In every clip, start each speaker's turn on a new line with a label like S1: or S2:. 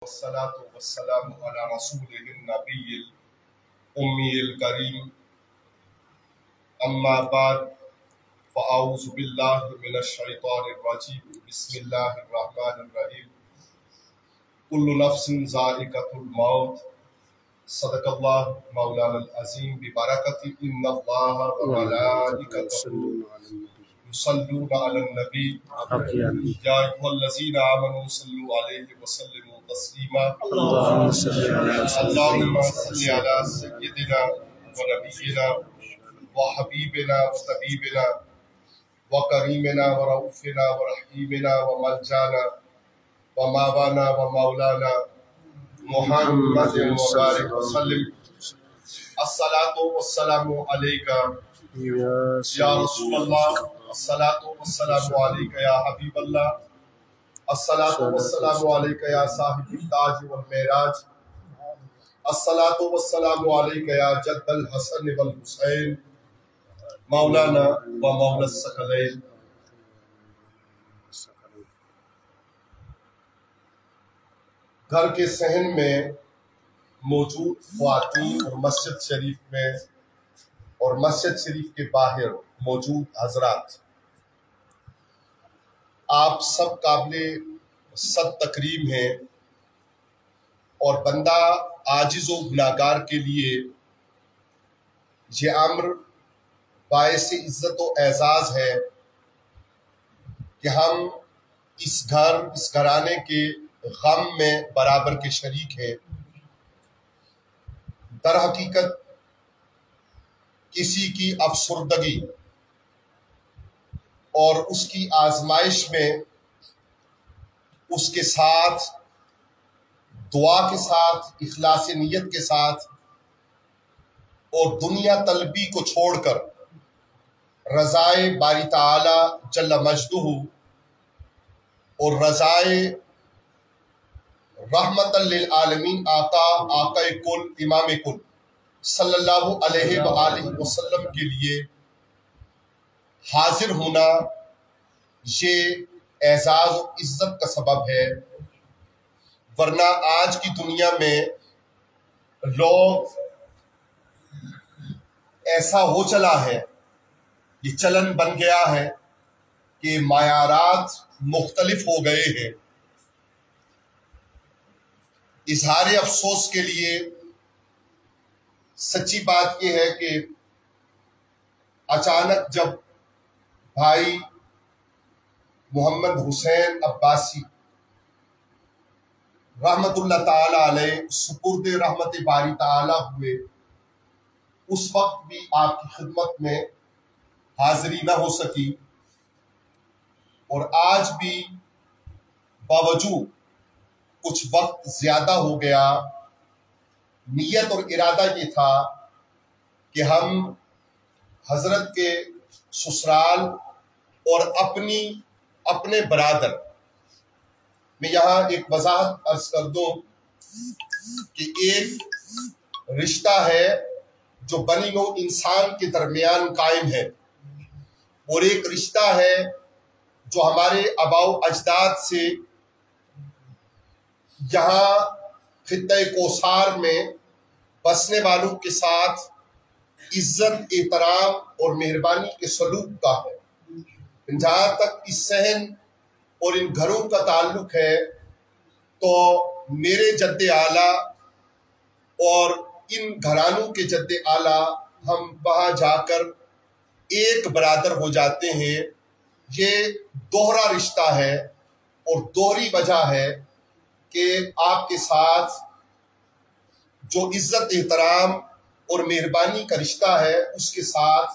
S1: والصلاة والسلام على رسوله النبي الأمي الكريم أما بعد فأعوذ بالله من الشيطان الرجيم بسم الله الرحمن الرحيم كل نفس ذائقة الموت صدق الله مولانا العظيم ببركة إن الله وملائكته يصلون على النبي يا أيها الذين آمنوا صلوا عليه وسلموا تسليما
S2: اللهم صل
S1: اللهم صل على سيدنا ونبينا وحبيبنا وطبيبنا وكريمنا ورؤوفنا ورحيمنا وملجانا وماوانا ومولانا محمد وبارك وسلم الصلاة والسلام عليك یا رسول اللہ، الصلاۃ والسلام علیک یا حبیب اللہ، الصلاۃ والسلام علیک یا صاحب التاج والمعراج، الصلاۃ والسلام علیک یا جد الحسن والحسین مولانا و مولا الثقلین۔ گھر کے صحن میں موجود خواتین اور مسجد شریف میں اور مسجد شریف کے باہر موجود حضرات، آپ سب قابل صد تکریم ہیں، اور بندہ عاجز و گناہگار کے لیے یہ امر باعث عزت و اعزاز ہے کہ ہم اس گھرانے کے غم میں برابر کے شریک ہیں۔ در حقیقت کسی کی افسردگی اور اس کی آزمائش میں اس کے ساتھ دعا کے ساتھ، اخلاص نیت کے ساتھ اور دنیا طلبی کو چھوڑ کر رضائے باری تعالی جل مجدہ اور رضائے رحمت للعالمین آقا کل امام کل صلی اللہ علیہ وآلہ وسلم کے لیے حاضر ہونا یہ اعزاز و عزت کا سبب ہے، ورنہ آج کی دنیا میں لوگ ایسا ہو چلا ہے، یہ چلن بن گیا ہے کہ معیارات مختلف ہو گئے ہیں۔ اظہار افسوس کے لیے سچی بات یہ ہے کہ اچانک جب بھائی محمد حسین عباسی رحمت اللہ تعالی علیہ سپرد رحمت باری تعالی ہوئے، اس وقت بھی آپ کی خدمت میں حاضری نہ ہو سکی، اور آج بھی باوجود کچھ وقت زیادہ ہو گیا، نیت اور ارادہ یہ تھا کہ ہم حضرت کے سسرال اور اپنے برادر میں یہاں ایک وضاحت عرض کر دوں کہ ایک رشتہ ہے جو بنی نوع انسان کے درمیان قائم ہے، اور ایک رشتہ ہے جو ہمارے آباء و اجداد سے یہاں خطہ کوثر میں بسنے والوں کے ساتھ عزت، احترام اور مہربانی کے سلوک کا ہے۔ جہاں تک اس صحن اور ان گھروں کا تعلق ہے تو میرے جد اعلیٰ اور ان گھرانوں کے جد اعلیٰ ہم وہاں جا کر ایک برادر ہو جاتے ہیں۔ یہ دوہرا رشتہ ہے اور دوہری وجہ ہے کہ آپ کے ساتھ جو عزت، احترام اور مہربانی کا رشتہ ہے، اس کے ساتھ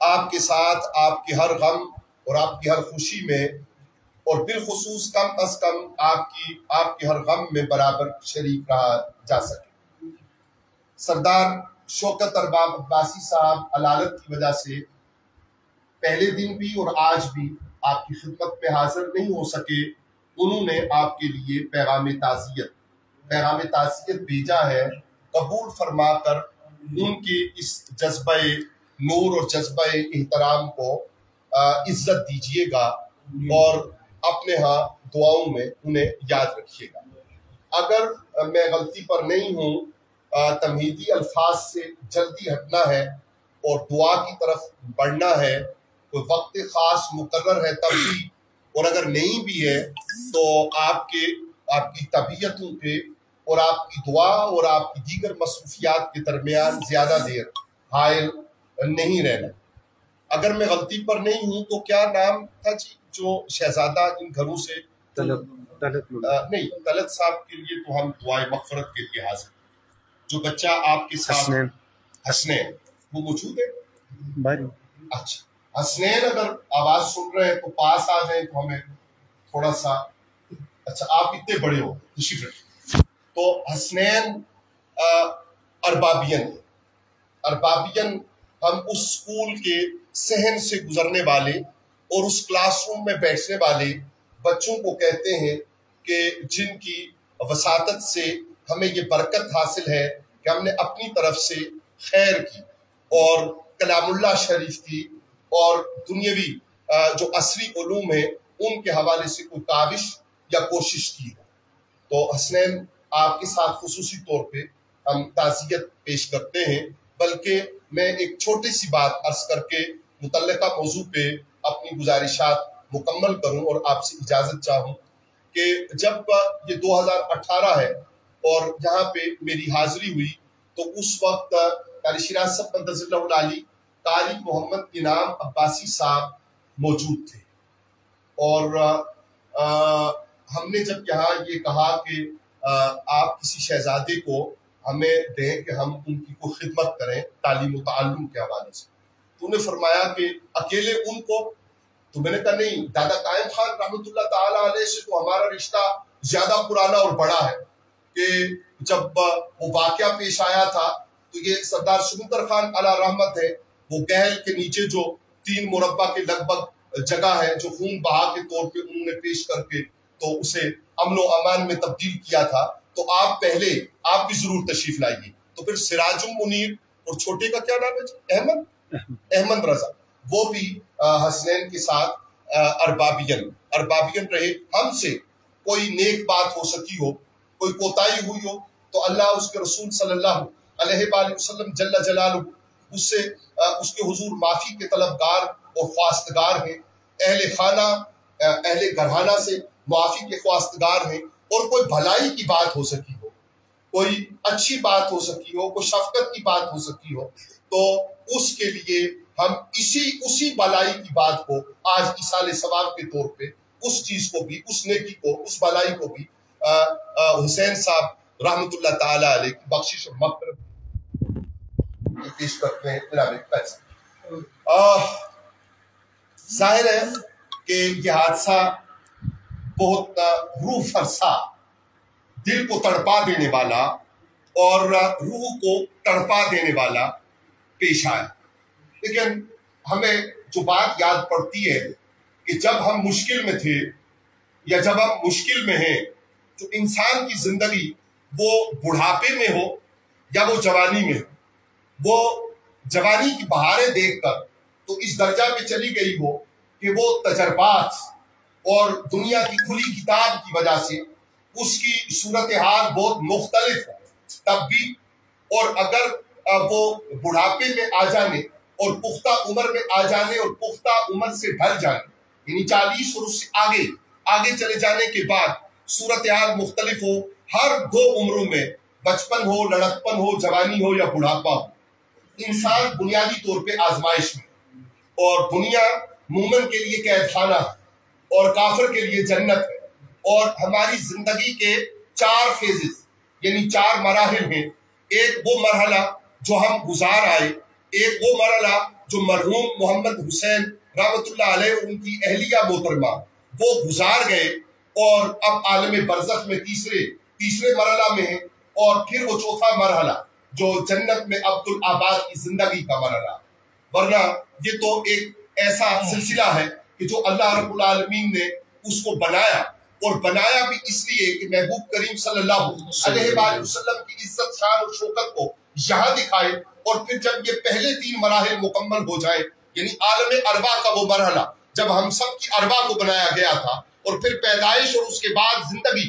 S1: آپ کے ہر غم اور آپ کی ہر خوشی میں، اور بالخصوص کم از کم آپ کے ہر غم میں برابر شریک رہا جا سکے۔ سردار شوکت ارباب عباسی صاحب علالت کی وجہ سے پہلے دن بھی اور آج بھی آپ کی خدمت میں حاضر نہیں ہو سکے۔ انہوں نے آپ کے لیے پیغام تعزیت بھیجا ہے، قبول فرما کر ان کی اس جذبہ نور اور جذبہ احترام کو عزت دیجیے گا، اور اپنے ہاں دعاؤں میں انہیں یاد رکھیے گا۔ اگر میں غلطی پر نہیں ہوں تمہیدی الفاظ سے جلدی ہٹنا ہے اور دعا کی طرف بڑھنا ہے، کوئی وقت خاص مقرر ہے تب بھی، اور اگر نہیں بھی ہے تو آپ کی طبیعتوں پہ اور آپ کی دعا اور آپ کی دیگر مصروفیات کے درمیان زیادہ دیر حائل نہیں رہنا۔ اگر میں غلطی پر نہیں ہوں تو کیا نام تھا جی جو شہزادہ ان گھروں سے نہیں، طلعت صاحب کے لیے تو ہم دعائے مغفرت کے لیے حاضر، جو بچہ آپ کے ساتھ حسنین وہ موجود ہے؟ اچھا حسنین اگر آواز سن رہے ہیں تو پاس آ جائیں تو ہمیں تھوڑا سا، اچھا آپ اتنے بڑے ہو تشریف رکھیں۔ تو حسنین اربابین ہم اس اسکول کے صحن سے گزرنے والے اور اس کلاس روم میں بیٹھنے والے بچوں کو کہتے ہیں کہ جن کی وساطت سے ہمیں یہ برکت حاصل ہے کہ ہم نے اپنی طرف سے خیر کی اور کلام اللہ شریف کی اور دنیاوی جو عصری علوم ہیں ان کے حوالے سے کوئی کاوش یا کوشش کی ہے۔ تو حسنین آپ کے ساتھ خصوصی طور پہ ہم تعزیت پیش کرتے ہیں، بلکہ میں ایک چھوٹی سی بات عرض کر کے متعلقہ موضوع پہ اپنی گزارشات مکمل کروں اور آپ سے اجازت چاہوں کہ جب یہ 2018 ہے اور یہاں پہ میری حاضری ہوئی تو اس وقت قاری شیراز صاحب قدس اللہ علی قاری محمد انعام عباسی صاحب موجود تھے، اور ہم نے جب یہاں یہ کہا کہ آپ کسی شہزادے کو ہمیں دیں کہ ہم ان کی کوئی خدمت کریں تعلیم و تعلم کے حوالے سے، تو انہوں نے فرمایا کہ اکیلے ان کو، تو میں نے کہا نہیں، دادا قائم خان رحمۃ اللہ تعالیٰ علیہ سے تو ہمارا رشتہ زیادہ پرانا اور بڑا ہے کہ جب وہ واقعہ پیش آیا تھا تو یہ سردار سمندر خان علیہ رحمت ہے، وہ گہل کے نیچے جو 3 مربع کے لگ بھگ جگہ ہے جو خون بہا کے طور پہ انہوں نے پیش کر کے تو اسے امن و امان میں تبدیل کیا تھا، تو آپ پہلے آپ بھی ضرور تشریف لائیے۔ تو پھر سراج المنیر اور چھوٹے کا کیا نام ہے؟ احمد رضا، وہ بھی حسنین کے ساتھ اربابین رہے۔ ہم سے کوئی نیک بات ہو سکی ہو، کوئی کوتاہی ہوئی ہو تو اللہ اس کے رسول صلی اللہ علیہ وآلہ وسلم جل جلالہ اس کے حضور معافی کے طلبگار اور خواستگار ہیں، اہل خانہ اہل گھرانہ سے معافی کے خواستگار ہیں، اور کوئی بھلائی کی بات ہو سکی ہو، کوئی اچھی بات ہو سکی ہو، کوئی شفقت کی بات ہو سکی ہو، تو اس کے لیے ہم اسی بھلائی کی بات کو آج ایصال ثواب کے طور پہ اس چیز کو بھی، اس نیکی کو، اس بھلائی کو بھی حسین صاحب رحمۃ اللہ تعالی علیہ کی بخشش اور مغفرت پیش کرتے ہیں۔ ظاہر ہے کہ یہ حادثہ بہت روح فرسا، دل کو تڑپا دینے والا اور روح کو تڑپا دینے والا پیش آیا، لیکن ہمیں جو بات یاد پڑتی ہے کہ جب ہم مشکل میں تھے یا جب ہم مشکل میں ہیں تو انسان کی زندگی وہ بڑھاپے میں ہو یا وہ جوانی میں ہو، وہ جوانی کی بہاریں دیکھ کر تو اس درجہ پہ چلی گئی ہو کہ وہ تجربات اور دنیا کی کھلی کتاب کی وجہ سے اس کی صورتحال بہت مختلف ہے تب بھی، اور اگر وہ بڑھاپے میں آ جانے اور پختہ عمر میں آ جانے اور پختہ عمر سے ڈھل جانے، یعنی 40 اور اس سے آگے چلے جانے کے بعد صورتحال مختلف ہو، ہر 2 عمروں میں بچپن ہو، لڑکپن ہو، جوانی ہو یا بڑھاپا ہو، انسان بنیادی طور پہ آزمائش میں، اور دنیا مومن کے لیے قید خانہ ہے اور کافر کے لیے جنت ہے، اور ہماری زندگی کے 4 فیزز یعنی 4 مراحل ہیں۔ ایک وہ مرحلہ جو ہم گزار آئے، ایک وہ مرحلہ جو مرحوم محمد حسین رحمۃ اللہ علیہ ان کی اہلیہ محترمہ وہ گزار گئے، اور اب عالم برزخ میں تیسرے مرحلہ میں ہیں، اور پھر وہ چوتھا مرحلہ جو جنت میں عبد الآباد کی زندگی کا مرحلہ، ورنہ یہ تو ایک ایسا سلسلہ ہے کہ جو اللہ رب العالمین نے اس کو بنایا، اور بنایا بھی اس لیے کہ محبوب کریم صلی اللہ علیہ وآلہ وسلم کی عزت شان اور شوکت کو یہاں دکھائے، اور پھر جب یہ پہلے 3 مراحل مکمل ہو جائیں، یعنی عالم ارواح کا وہ مرحلہ جب ہم سب کی ارواح کو بنایا گیا تھا، اور پھر پیدائش اور اس کے بعد زندگی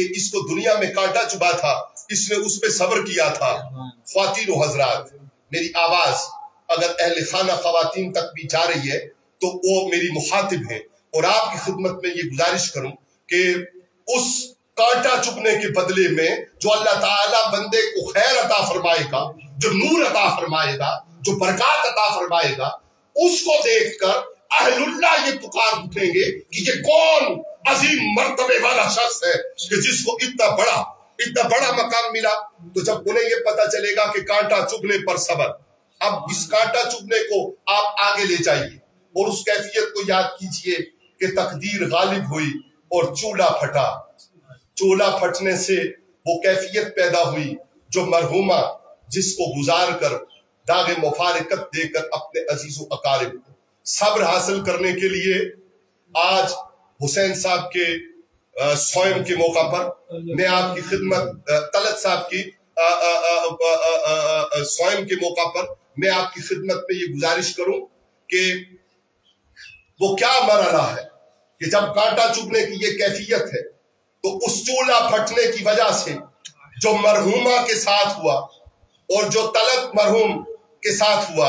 S1: کہ اس کو دنیا میں کانٹا چبھا تھا، اس نے اس پہ صبر کیا تھا۔ خواتین و حضرات، میری آواز اگر اہل خانہ خواتین تک بھی جا رہی ہے تو وہ میری مخاطب ہیں، اور آپ کی خدمت میں یہ گزارش کروں کہ اس کانٹا چبھنے کے بدلے میں جو اللہ تعالیٰ بندے کو خیر عطا فرمائے گا، جو نور عطا فرمائے گا، جو برکات عطا فرمائے گا، اس کو دیکھ کر اہل اللہ یہ پکار اٹھیں گے کہ یہ کون عظیم مرتبے والا شخص ہے کہ جس کو اتنا بڑا مقام ملا۔ تو جب انہیں یہ پتا چلے گا کہ کانٹا چبھنے پر صبر، اب اس کانٹا چبھنے کو آپ آگے لے جائیے اور اس کیفیت کو یاد کیجئے کہ تقدیر غالب ہوئی اور چولہا پھٹا۔ چولہا پھٹنے سے وہ کیفیت پیدا ہوئی جو مرحومہ جس کو گزار کر داغ مفارقت دے کر اپنے عزیز و اقارب کو صبر حاصل کرنے کے لیے آج حسین صاحب کے سوئم کے موقع پر میں آپ کی خدمت، طلعت صاحب کی سوئم کے موقع پر میں آپ کی خدمت میں یہ گزارش کروں کہ وہ کیا مرحلہ ہے کہ جب کانٹا چبھنے کی یہ کیفیت ہے تو اس چولہا پھٹنے کی وجہ سے جو مرحومہ کے ساتھ ہوا اور جو طلعت مرحوم کے ساتھ ہوا،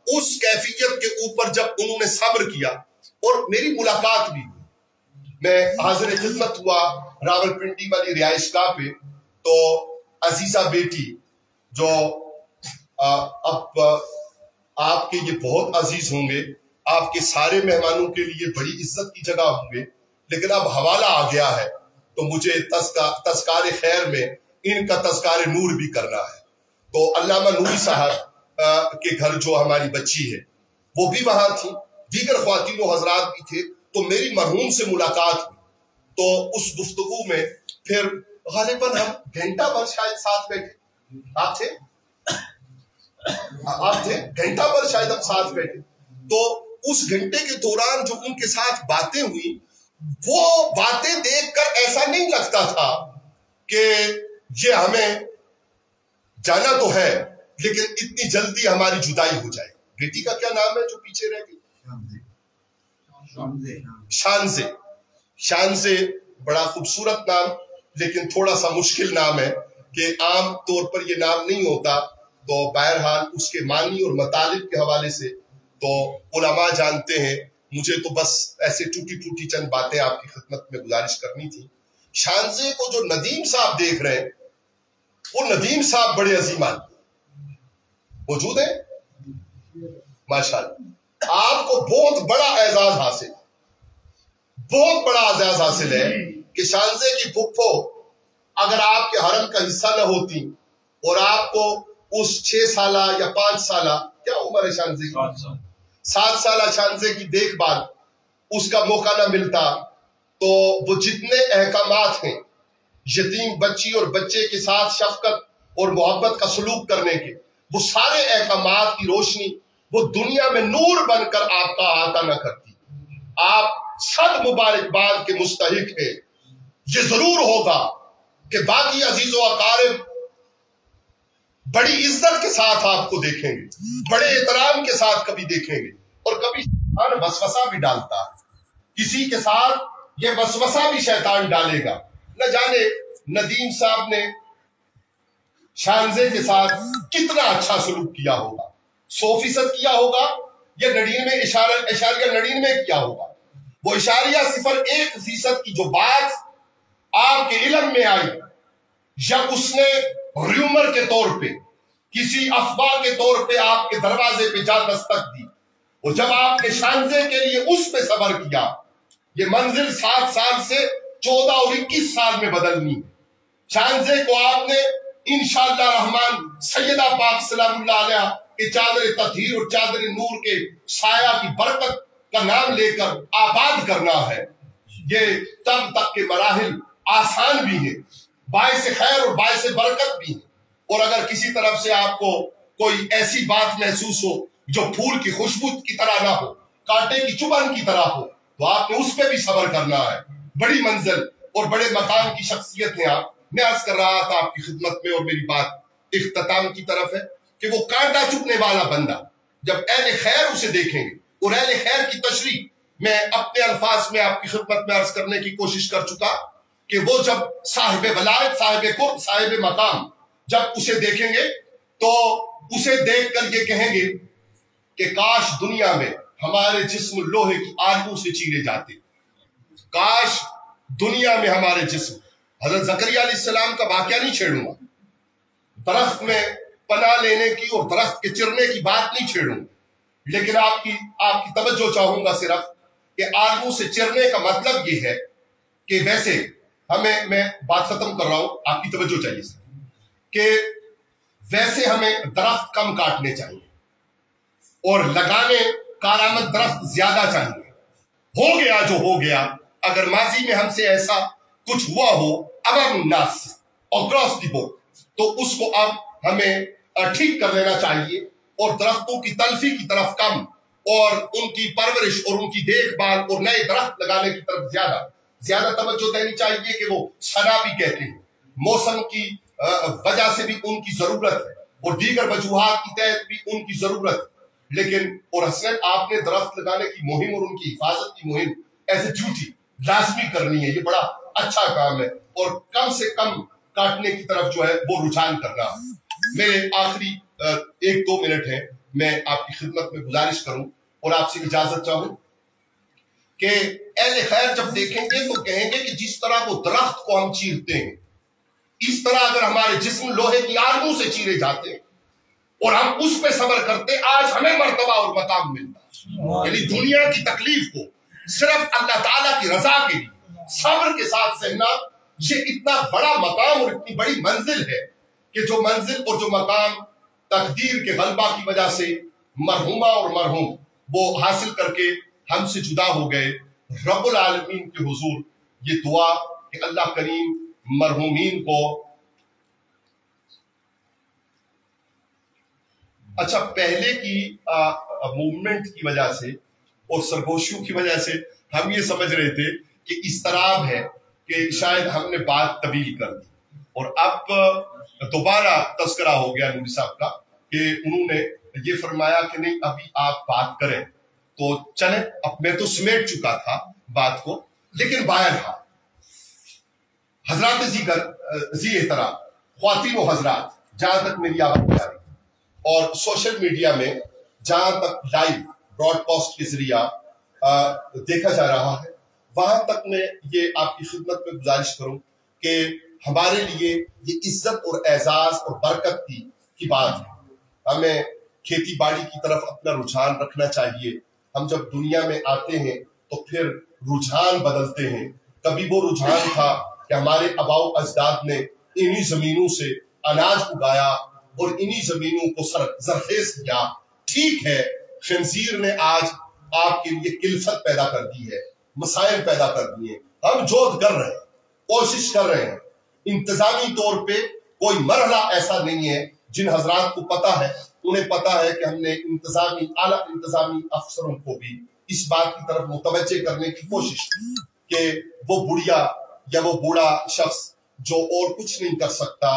S1: اس کیفیت کے اوپر جب انہوں نے صبر کیا اور میری ملاقات بھی ہوئی، میں حاضر خدمت ہوا راولپنڈی والی رہائش گاہ پہ، تو عزیزہ بیٹی جو اب آپ کے یہ بہت عزیز ہوں گے، آپ کے سارے مہمانوں کے لیے بڑی عزت کی جگہ ہوں گے، لیکن اب حوالہ آ گیا ہے تو مجھے تذکار خیر میں ان کا تذکار نور بھی کرنا ہے۔ تو علامہ نوری صاحب کے گھر جو ہماری بچی ہے وہ بھی وہاں تھی، دیگر خواتین و حضرات بھی تھے، تو میری مرحوم سے ملاقات ہوئی۔ تو اس گفتگو میں پھر غالباً ہم گھنٹہ بھر شاید ساتھ بیٹھے، آپ تھے گھنٹہ بھر شاید ہم ساتھ بیٹھے۔ تو اس گھنٹے کے دوران جو ان کے ساتھ باتیں ہوئی، وہ باتیں دیکھ کر ایسا نہیں لگتا تھا کہ یہ ہمیں جانا تو ہے لیکن اتنی جلدی ہماری جدائی ہو جائے۔ بیٹی کا کیا نام ہے جو پیچھے رہ گئی؟ شانزے، بڑا خوبصورت نام لیکن تھوڑا سا مشکل نام ہے کہ عام طور پر یہ نام نہیں ہوتا، تو بہرحال اس کے معنی اور مطالب کے حوالے سے تو علماء جانتے ہیں، مجھے تو بس ایسے ٹوٹی چند باتیں آپ کی خدمت میں گزارش کرنی تھی۔ شانزے کو جو ندیم صاحب دیکھ رہے ہیں، وہ ندیم صاحب بڑے عظیم آدمی موجود ہیں ماشاءاللہ۔ آپ کو بہت بڑا اعزاز حاصل ہے کہ شانزے کی پھپھو اگر آپ کے حرم کا حصہ نہ ہوتی اور آپ کو اس 6 سالہ یا 5 سالہ، کیا عمر ہے شانزے کی، 7 سالہ شانزے کی دیکھ بھال اس کا موقع نہ ملتا، تو وہ جتنے احکامات ہیں یتیم بچی اور بچے کے ساتھ شفقت اور محبت کا سلوک کرنے کے، وہ سارے احکامات کی روشنی وہ دنیا میں نور بن کر آپ کا احاطہ نہ کرتی۔ آپ صد مبارکباد کے مستحق ہیں۔ یہ ضرور ہوگا کہ باقی عزیز و اقارب بڑی عزت کے ساتھ آپ کو دیکھیں گے، بڑے احترام کے ساتھ کبھی دیکھیں گے، اور کبھی شیطان وسوسہ بھی ڈالتا ہے، کسی کے ساتھ یہ وسوسہ بھی شیطان ڈالے گا۔ نہ جانے ندیم صاحب نے شانزے کے ساتھ کتنا اچھا سلوک کیا ہوگا، 100% کیا ہوگا یا 99.99 کیا ہوگا۔ وہ 0.01% کی جو بات آپ کے علم میں آئی، یا اس نے ریومر کے طور پہ، کسی افواہ کے طور پہ آپ کے دروازے پہ جا دستک دی، اور جب آپ نے شانزے کے لیے اس پہ صبر کیا، یہ منزل 7 سال سے 14 اور 21 سال میں بدلنی ہے۔ شانزے کو آپ نے انشاءاللہ رحمان سیدہ پاک سلام اللہ علیہ کے چادر تطہیر اور چادر نور کے سایہ کی برکت کا نام لے کر آباد کرنا ہے۔ یہ تب تک کے مراحل آسان بھی ہیں، باعث خیر اور باعث برکت بھی ہیں، اور اگر کسی طرف سے آپ کو کوئی ایسی بات محسوس ہو جو پھول کی خوشبو کی طرح نہ ہو، کانٹے کی چبھن کی طرح ہو، تو آپ نے اس پہ بھی صبر کرنا ہے۔ بڑی منزل اور بڑے مقام کی شخصیت ہیں آپ۔ میں عرض کر رہا تھا آپ کی خدمت میں، اور میری بات اختتام کی طرف ہے، کہ وہ کانٹا چبھنے والا بندہ جب اہل خیر اسے دیکھیں گے، اور اہل خیر کی تشریح میں اپنے الفاظ میں آپ کی خدمت میں عرض کرنے کی کوشش کر چکا کہ وہ جب صاحب ولایت، صاحب قرب، صاحب مقام جب اسے دیکھیں گے تو اسے دیکھ کر یہ کہیں گے کہ کاش دنیا میں ہمارے جسم لوہے کی آلوں سے چیرے جاتے، کاش دنیا میں ہمارے جسم. حضرت زکریا علیہ السلام کا واقعہ نہیں چھیڑوں گا، درخت میں پناہ لینے کی اور درخت کے چرنے کی بات نہیں چھیڑوں گا، لیکن آپ کی توجہ چاہوں گا صرف کہ آلوں سے چرنے کا مطلب یہ ہے کہ ویسے میں بات ختم کر رہا ہوں، آپ کی توجہ چاہیے کہ ویسے ہمیں درخت کم کاٹنے چاہیے اور لگانے کارآمد درخت زیادہ چاہیے. ہو گیا جو ہو گیا، اگر ماضی میں ہم سے ایسا کچھ ہوا ہو عوام الناس اور کراس دی بورڈ، تو اس کو اب ہمیں ٹھیک کر لینا چاہیے اور درختوں کی تلفی کی طرف کم اور ان کی پرورش اور ان کی دیکھ بھال اور نئے درخت لگانے کی طرف زیادہ توجہ دینی چاہیے کہ وہ سنا بھی کہتے ہیں، موسم کی وجہ سے بھی ان کی ضرورت ہے اور دیگر وجوہات کی تحت بھی ان کی ضرورت ہے. لیکن اور حسین آپ نے درخت لگانے کی مہم اور ان کی حفاظت کی مہم ایسے جھوٹی لازمی کرنی ہے، یہ بڑا اچھا کام ہے اور کم سے کم کاٹنے کی طرف جو ہے وہ رجحان کرنا. میرے آخری 1-2 منٹ ہیں، میں آپ کی خدمت میں گزارش کروں اور آپ سے اجازت چاہوں کہ اہل خیر جب دیکھیں گے تو کہیں گے کہ جس طرح وہ درخت کو ہم چیرتے ہیں، اس طرح اگر ہمارے جسم لوہے کی آلوں سے چیرے جاتے ہیں اور ہم اس پہ صبر کرتے، آج ہمیں مرتبہ اور مقام ملتا. یعنی دنیا کی تکلیف کو صرف اللہ تعالیٰ کی رضا کے لیے صبر کے ساتھ سہنا، یہ اتنا بڑا مقام اور اتنی بڑی منزل ہے کہ جو منزل اور جو مقام تقدیر کے غلبہ کی وجہ سے مرحومہ اور مرحوم وہ حاصل کر کے ہم سے جدا ہو گئے. رب العالمین کے حضور یہ دعا کہ اللہ کریم مرحومین کو اچھا پہلے کی موومنٹ کی وجہ سے اور سرگوشیوں کی وجہ سے ہم یہ سمجھ رہے تھے کہ اضطراب ہے کہ شاید ہم نے بات طویل کر دی، اور اب دوبارہ تذکرہ ہو گیا نوری صاحب کا کہ انہوں نے یہ فرمایا کہ نہیں ابھی آپ بات کریں، تو چلیں. اب میں تو سمیٹ چکا تھا بات کو، لیکن بہرحال حضرات ذی احترام خواتین و حضرات، جہاں تک میری آواز جا رہی اور سوشل میڈیا میں جہاں تک لائیو براڈ کاسٹ کے ذریعہ دیکھا جا رہا ہے، وہاں تک میں یہ آپ کی خدمت میں گزارش کروں کہ ہمارے لیے یہ عزت اور اعزاز اور برکت کی بات ہے. ہمیں کھیتی باڑی کی طرف اپنا رجحان رکھنا چاہیے. ہم جب دنیا میں آتے ہیں تو پھر رجحان بدلتے ہیں. کبھی وہ رجحان تھا کہ ہمارے آباؤ اجداد نے انہی زمینوں سے اناج اگایا اور انہی زمینوں کو زرخیز کیا. ٹھیک ہے، خنزیر نے آج آپ کے لیے کلفت پیدا کر دی ہے، مسائل پیدا کر دیے. ہم جود کر رہے ہیں، کوشش کر رہے ہیں. انتظامی طور پہ کوئی مرحلہ ایسا نہیں ہے. جن حضرات کو پتا ہے انہیں پتا ہے کہ ہم نے اعلیٰ انتظامی افسروں کو بھی اس بات کی طرف متوجہ کرنے کی کوشش کی کہ وہ بڑھیا یا وہ بوڑھا شخص جو اور کچھ نہیں کر سکتا،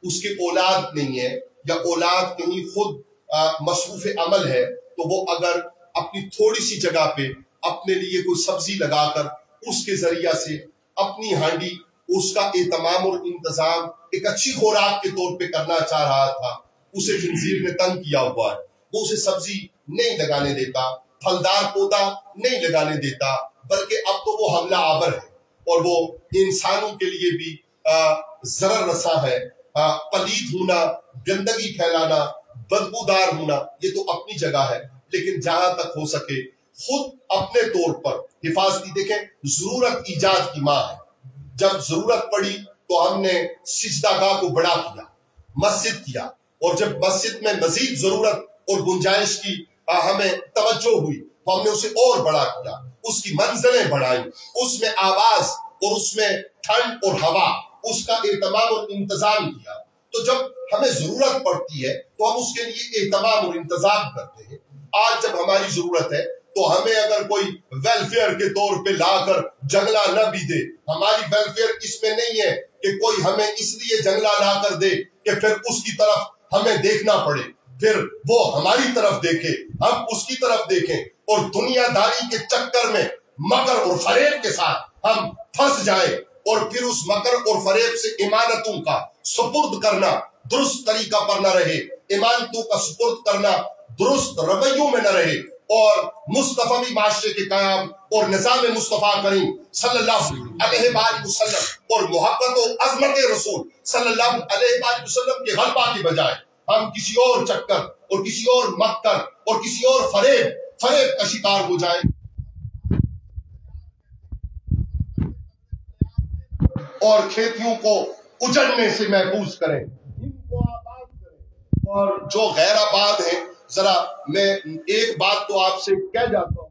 S1: اس کے اولاد نہیں ہے یا اولاد کہیں خود مصروف عمل ہے، تو وہ اگر اپنی تھوڑی سی جگہ پہ اپنے لیے کوئی سبزی لگا کر اس کے ذریعہ سے اپنی ہانڈی اس کا اہتمام اور انتظام ایک اچھی خوراک کے طور پہ کرنا چاہ رہا تھا، اسے خنزیر نے تنگ کیا ہوا ہے. وہ اسے سبزی نہیں لگانے دیتا، پھلدار پودا نہیں لگانے دیتا، بلکہ اب تو وہ حملہ آور ہے اور وہ انسانوں کے لیے بھی ضرر رساں ہے. پلید ہونا، گندگی پھیلانا، بدبودار ہونا، یہ تو اپنی جگہ ہے، لیکن جہاں تک ہو سکے خود اپنے طور پر حفاظتی. دیکھیں، ضرورت ایجاد کی ماں ہے. جب ضرورت پڑی تو ہم نے سجدہ گاہ کو بڑا کیا، مسجد کیا، اور جب مسجد میں مزید ضرورت اور گنجائش کی ہمیں توجہ ہوئی تو ہم نے اسے اور بڑا کیا، اس کی منزلیں بڑھائیں، اس میں آواز اور اس میں ٹھنڈ اور ہوا، اس کا اہتمام اور انتظام کیا. تو جب ہمیں ضرورت پڑتی ہے تو ہم اس کے لیے اہتمام اور انتظام کرتے ہیں. آج جب ہماری ضرورت ہے تو ہمیں اگر کوئی ویلفیئر کے طور پہ لا کر جنگلہ نہ بھی دے، ہماری ویلفیئر اس میں نہیں ہے کہ کوئی ہمیں اس لیے جنگلہ لا کر دے کہ پھر اس کی طرف ہمیں دیکھنا پڑے، پھر وہ ہماری طرف دیکھے، ہم اس کی طرف دیکھیں، اور دنیا داری کے چکر میں مکر اور فریب کے ساتھ ہم پھنس جائیں اور پھر اس مکر اور فریب سے ایمانتوں کا سپرد کرنا درست طریقہ پر نہ رہے، ایمانتوں کا سپرد کرنا درست رویوں میں نہ رہے، اور مصطفی معاشرے کے قیام اور نظام مصطفیٰ کریم صلی اللہ علیہ وآلہ وسلم اور محبت و عظمت رسول صلی اللہ علیہ وآلہ وسلم کے غلبہ کی بجائے ہم کسی اور چکر اور کسی اور مکر اور کسی اور فریب کا شکار ہو جائیں اور کھیتیوں کو اجڑنے سے محفوظ کریں، ان کو آباد کریں، اور جو غیر آباد ہیں، ذرا میں ایک بات تو آپ سے کہہ جاتا ہوں،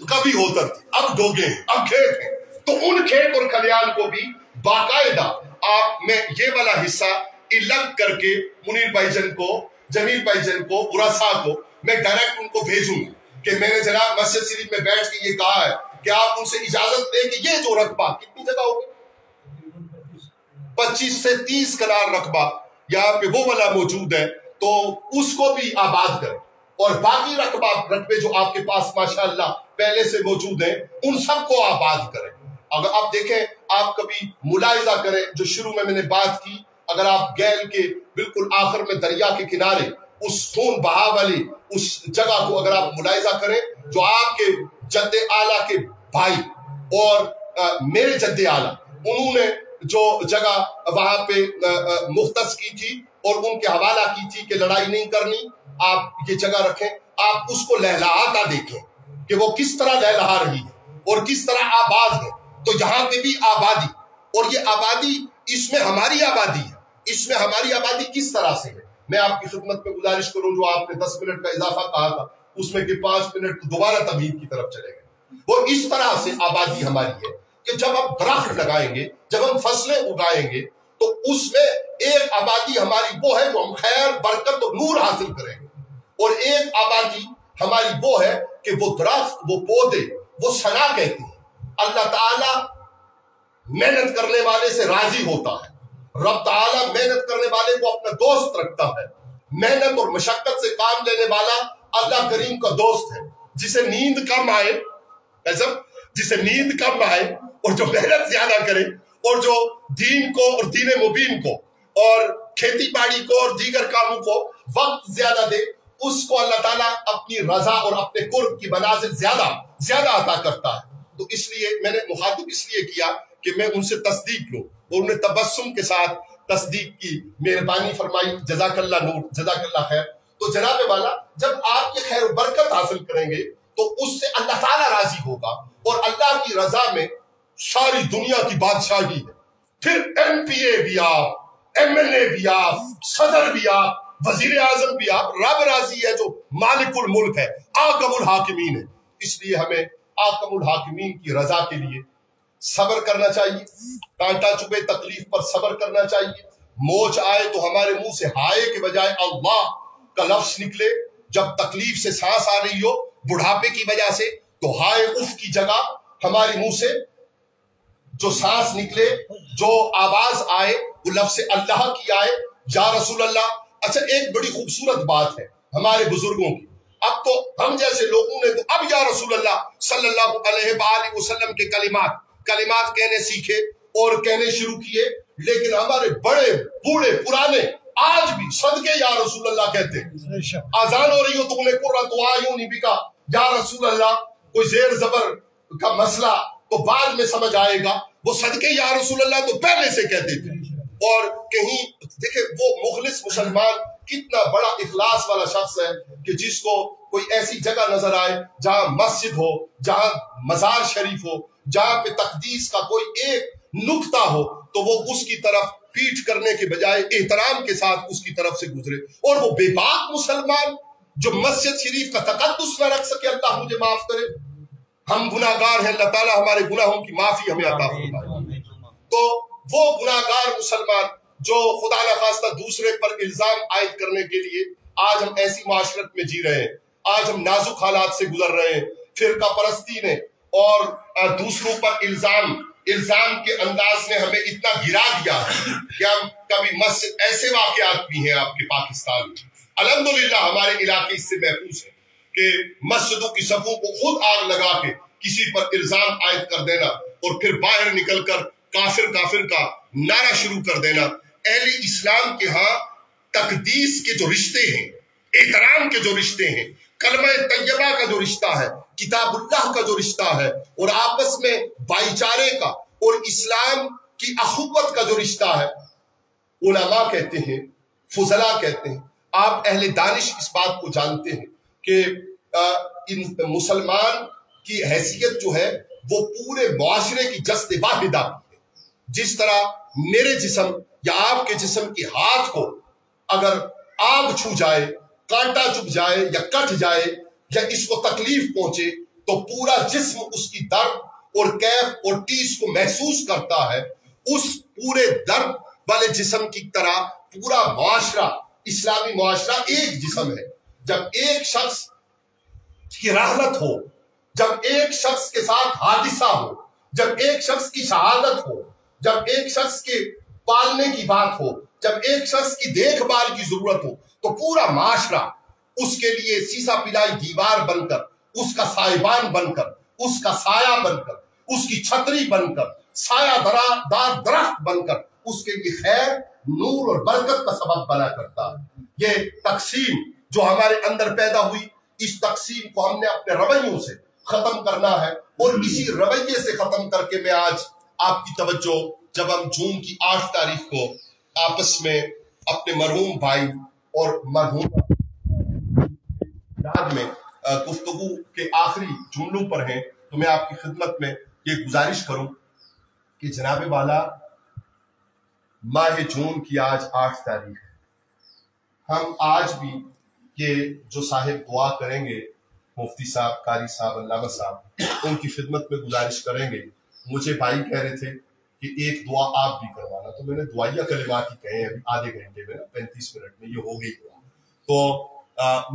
S1: کبھی ہوتا تھی، اب ڈوگے ہیں، اب کھیت ہیں، تو ان کھیت اور کھلیان کو بھی باقاعدہ آپ میں یہ والا حصہ الگ کر کے منیر بھائی جن کو، جمیل بھائی جن کو، ورثا کو میں ڈائریکٹ ان کو بھیجوں گا کہ میں نے جناب مسجد شریف میں بیٹھ کے یہ کہا ہے کہ آپ ان سے اجازت دیں کہ یہ جو رقبہ کتنی جگہ ہوگی 25 سے 30 کنال رقبہ یہاں پہ وہ والا موجود ہے، تو اس کو بھی آباد کریں، اور باقی رقبے جو آپ کے پاس ماشاءاللہ پہلے سے موجود ہیں ان سب کو آباد کریں۔ اگر آپ دیکھیں، آپ کبھی ملاحظہ کریں، جو شروع میں نے بات کی، اگر آپ گیل کے بالکل آخر میں دریا کے کنارے اس خون بہا والی اس جگہ کو اگر آپ ملاحظہ کریں، جو آپ کے جد اعلیٰ کے بھائی اور میرے جد اعلیٰ انہوں نے جو جگہ وہاں پہ مختص کی تھی اور ان کے حوالہ کی تھی کہ لڑائی نہیں کرنی، آپ یہ جگہ رکھیں، آپ اس کو لہلہاتا دیکھیں کہ وہ کس طرح لہلہا رہی ہے اور کس طرح آباد ہے۔ تو یہاں پہ بھی آبادی، اور یہ آبادی اس میں ہماری آبادی ہے، اس میں ہماری آبادی کس طرح سے ہے، میں آپ کی خدمت میں گزارش کروں، جو آپ نے 10 منٹ کا اضافہ کہا تھا اس میں کہ 5 منٹ دوبارہ تمہید کی طرف چلے گئے، وہ اس طرح سے آبادی ہماری ہے کہ جب ہم درخت لگائیں گے، جب ہم فصلیں اگائیں گے، تو اس میں ایک آبادی ہماری وہ ہے جو ہم خیر، برکت اور نور حاصل کریں گے، اور ایک آبادی ہماری وہ ہے کہ وہ درخت، وہ پودے، وہ ثنا کہتے ہیں۔ اللہ تعالیٰ محنت کرنے والے سے راضی ہوتا ہے، رب تعالیٰ محنت کرنے والے کو اپنا دوست رکھتا ہے، محنت اور مشقت سے کام لینے والا اللہ کریم کا دوست ہے، جسے نیند کم آئے، جسے نیند کم آئے اور جو محنت زیادہ کرے، اور جو دین کو اور دین مبین کو اور کھیتی باڑی کو اور دیگر کاموں کو وقت زیادہ دے، اس کو اللہ تعالیٰ اپنی رضا اور اپنے قرب کی منازل زیادہ عطا کرتا ہے۔ تو اس لیے میں نے مخاطب اس لیے کیا کہ میں ان سے تصدیق لوں، اور انہیں تبسم کے ساتھ تصدیق کی مہربانی فرمائی، جزاک اللہ نور، جزاک اللہ خیر۔ تو جناب والا، جب آپ یہ خیر و برکت حاصل کریں گے تو اس سے اللہ تعالیٰ راضی ہوگا، اور اللہ کی رضا میں ساری دنیا کی بادشاہی ہے، پھر MP بھی آپ، MLA بھی آپ، صدر بھی آپ، وزیر اعظم بھی آپ، رب راضی ہے جو مالک الملک ہے، حاکم الحاکمین ہے۔ اس لیے ہمیں حاکم الحاکمین کی رضا کے لیے صبر کرنا چاہیے، کانٹا چبھے تکلیف پر صبر کرنا چاہیے، موچ آئے تو ہمارے منہ سے ہائے کے بجائے اللہ کا لفظ نکلے، جب تکلیف سے سانس آ رہی ہو بڑھاپے کی وجہ سے تو ہائے اف کی جگہ ہمارے منہ سے جو سانس نکلے، جو آواز آئے، وہ لفظ اللہ کی آئے، یا رسول اللہ۔ اچھا، ایک بڑی خوبصورت بات ہے ہمارے بزرگوں کی، اب تو ہم جیسے لوگوں نے تو اب یا رسول اللہ صلی اللہ علیہ وآلہ وسلم کے کلمات کہنے سیکھے اور کہنے شروع کیے، لیکن ہمارے بڑے بوڑھے پرانے آج بھی صدقے یا رسول اللہ کہتے ہیں۔ آزان ہو رہی ہو تو انہیں قرۃ اعین بکا یا رسول اللہ، کوئی زیر زبر کا مسئلہ تو بعد میں سمجھ آئے گا، وہ صدقے یا رسول اللہ تو پہلے سے کہتے تھے۔ اور کہیں دیکھیں وہ مخلص مسلمان کتنا بڑا اخلاص والا شخص ہے کہ جس کو کوئی ایسی جگہ نظر آئے جہاں مسجد ہو، جہاں مزار شریف ہو، جہاں پہ تقدیس کا کوئی ایک نقطہ ہو، تو وہ اس کی طرف پیٹھ کرنے کے بجائے احترام کے ساتھ اس کی طرف سے گزرے۔ اور وہ بے باک مسلمان جو مسجد شریف کا تقدس نہ رکھ سکے، اللہ مجھے معاف کرے، ہم گناہ گار ہیں، اللہ تعالیٰ ہمارے گناہوں کی معافی ہمیں عطا فرمائے۔ تو وہ گناہ گار مسلمان جو خدا نخواستہ دوسرے پر الزام عائد کرنے کے لیے آج ہم ایسی معاشرت میں جی رہے ہیں، آج ہم نازک حالات سے گزر رہے ہیں، فرقہ پرستی نے اور دوسروں پر الزام کے انداز نے ہمیں اتنا گرا دیا کہ ہم کبھی مسجد، ایسے واقعات بھی ہیں آپ کے پاکستان میں، الحمدللہ ہمارے علاقے اس سے محفوظ ہے کہ مسجدوں کی صفوں کو خود آگ لگا کے کسی پر الزام عائد کر دینا اور پھر باہر نکل کر کافر کافر کا نعرہ شروع کر دینا۔ اہل اسلام کے ہاں تقدیس کے جو رشتے ہیں، احترام کے جو رشتے ہیں، کلمہ طیبہ کا جو رشتہ ہے، کتاب اللہ کا جو رشتہ ہے، اور آپس میں بھائی چارے کا اور اسلام کی اخوت کا جو رشتہ ہے، علماء کہتے ہیں، فضلاء کہتے ہیں، آپ اہل دانش اس بات کو جانتے ہیں کہ مسلمان کی حیثیت جو ہے وہ پورے معاشرے کی جسد واحدہ ہے۔ جس طرح میرے جسم یا آپ کے جسم کے ہاتھ کو اگر آگ چھو جائے، کانٹا چبھ جائے یا کٹ جائے یا اس کو تکلیف پہنچے تو پورا جسم اس کی درد اور کیف اور ٹیس کو محسوس کرتا ہے، اس پورے درد والے جسم کی طرح پورا معاشرہ، اسلامی معاشرہ ایک جسم ہے۔ جب ایک شخص کی رحلت ہو، جب ایک شخص کے ساتھ حادثہ ہو، جب ایک شخص کی شہادت ہو، جب ایک شخص کے پالنے کی بات ہو، جب ایک شخص کی دیکھ بھال کی ضرورت ہو، تو پورا معاشرہ اس کے لیے سیسا پلائی دیوار بن کر، اس کا سائبان بن کر، اس کا سایہ بن کر، اس کی چھتری بن کر، سایہ دار درخت بن کر اس کے لیے خیر، نور اور برکت کا سبب بنا کرتا ہے۔ یہ تقسیم جو ہمارے اندر پیدا ہوئی، اس تقسیم کو ہم نے اپنے رویوں سے ختم کرنا ہے، اور اسی رویے سے ختم کر کے میں آج آپ کی توجہ، جب ہم جون کی 8 تاریخ کو آپس میں اپنے مرحوم بھائی اور مرحوم یاد میں گفتگو کے آخری جملوں پر ہیں، تو میں آپ کی خدمت میں یہ گزارش کروں کہ جناب والا ماہ جون کی آج 8 تاریخ ہے، ہم آج بھی یہ جو صاحب دعا کریں گے، مفتی صاحب، قاری صاحب، علامہ صاحب، ان کی خدمت میں گزارش کریں گے۔ مجھے بھائی کہہ رہے تھے کہ ایک دعا آپ بھی کروانا، تو میں نے دعائیہ کلمات ہی کہے ابھی آدھے گھنٹے میں، 35 منٹ میں یہ ہو گئی دعا، تو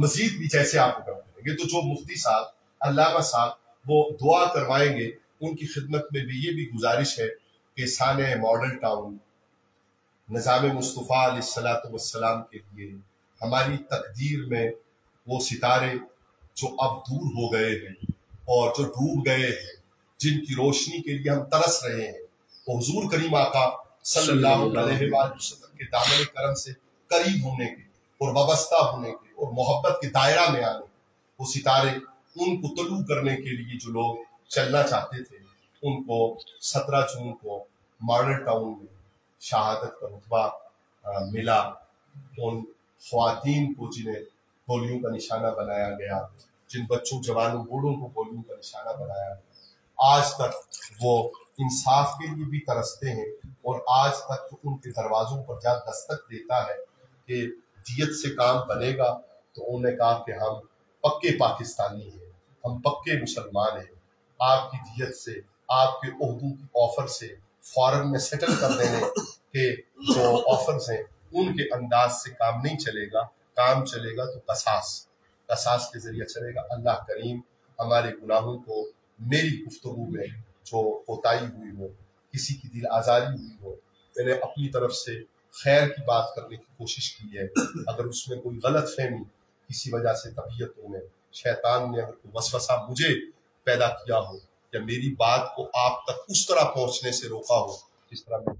S1: مزید بھی جیسے آپ کو کریں گے، تو جو مفتی صاحب، علامہ صاحب وہ دعا کروائیں گے، ان کی خدمت میں بھی یہ بھی گزارش ہے کہ سانحہ ماڈل ٹاؤن نظام مصطفیٰ علیہ السلام کے لیے ہماری تقدیر میں وہ ستارے جو اب دور ہو گئے ہیں اور جو ڈوب گئے ہیں، جن کی روشنی کے لیے ہم ترس رہے ہیں، وہ حضور کریم آقا صلی اللہ علیہ وسلم کے دامن کرم سے قریب ہونے کے اور وابستہ ہونے کے اور محبت کے دائرہ میں آنے کے، وہ ستارے ان کو طلوع کرنے کے لیے جو لوگ چلنا چاہتے تھے، ان کو 17 جون کو ماڈل ٹاؤن میں شہادت کا رتبہ ملا۔ ان خواتین کو جنہیں گولیوں کا نشانہ بنایا گیا، جن بچوں، جوانوں، بوڑھوں کو گولیوں کا نشانہ بنایا گیا، آج تک وہ انصاف کے لیے بھی ترستے ہیں، اور آج تک ان کے دروازوں پر جا دستک دیتا ہے کہ دیت سے کام بنے گا، تو انہوں نے کہا کہ ہم پکے پاکستانی ہیں، ہم پکے مسلمان ہیں، آپ کی دیت سے، آپ کے عہدوں کی آفر سے فارن میں سیٹل کر دینے کے جو آفرز ہیں، ان کے انداز سے کام نہیں چلے گا، کام چلے گا تو قصاص کے ذریعے چلے گا۔ اللہ کریم ہمارے گناہوں کو، میری گفتگو میں جو کوتاہی ہوئی ہو، کسی کی دل آزاری ہوئی ہو، میں نے اپنی طرف سے خیر کی بات کرنے کی کوشش کی ہے، اگر اس میں کوئی غلط فہمی کسی وجہ سے طبیعتوں میں شیطان نے اگر کوئی وسوسہ مجھے پیدا کیا ہو یا میری بات کو آپ تک اس طرح پہنچنے سے روکا ہو جس طرح میں